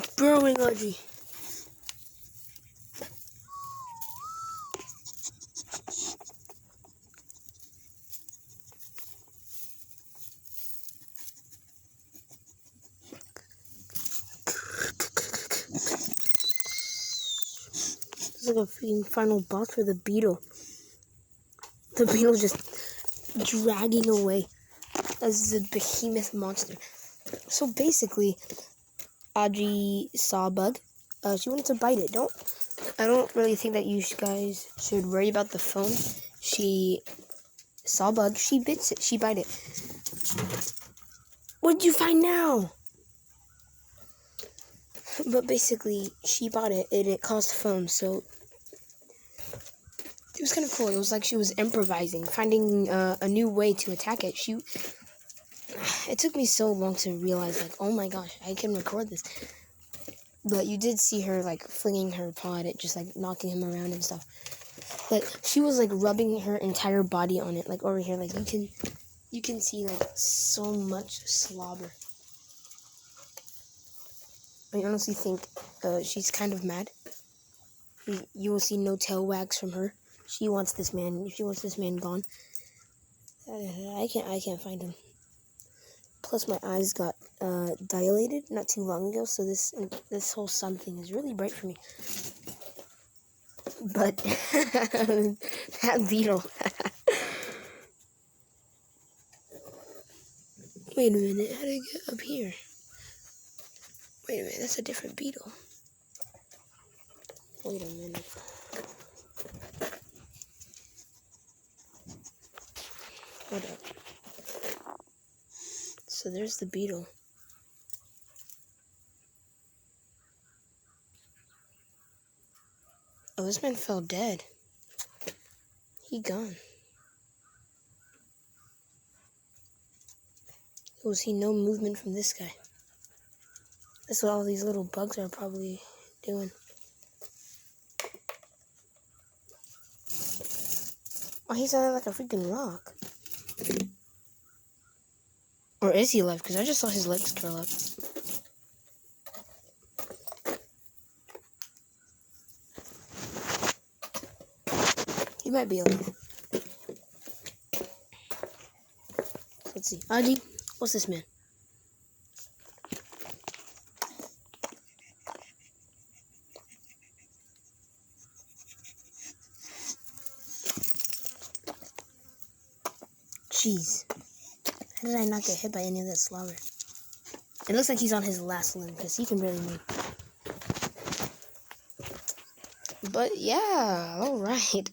It's burrowing, Audrey. It's like a freaking final boss for the beetle. The beetle just dragging away as a behemoth monster. So basically, Audrey saw a bug. She wanted to bite it. I don't really think that you guys should worry about the phone. She saw a bug. She bit it. She bite it. What did you find now? But basically, she bought it and it caused foam. So it was kind of cool. It was like she was improvising, finding a new way to attack it. It took me so long to realize, like, oh my gosh, I can record this. But you did see her, like, flinging her paw at it, just, like, knocking him around and stuff. But she was, like, rubbing her entire body on it, like, over here. Like, you can see, like, so much slobber. I honestly think she's kind of mad. You will see no tail wags from her. She wants this man gone. I can't find him. Plus, my eyes got dilated not too long ago, so this whole sun thing is really bright for me. But that beetle. Wait a minute, how did I get up here? Wait a minute, that's a different beetle. Wait a minute. Hold up. So there's the beetle. Oh, this man fell dead. He gone. You'll see no movement from this guy. That's what all these little bugs are probably doing. Oh, he's on like a freaking rock. Or is he alive? Because I just saw his legs curl up. He might be alive. Let's see. Audrey, what's this man? Jeez. How did I not get hit by any of that slobber? It looks like he's on his last limb because he can barely move. But yeah, alright.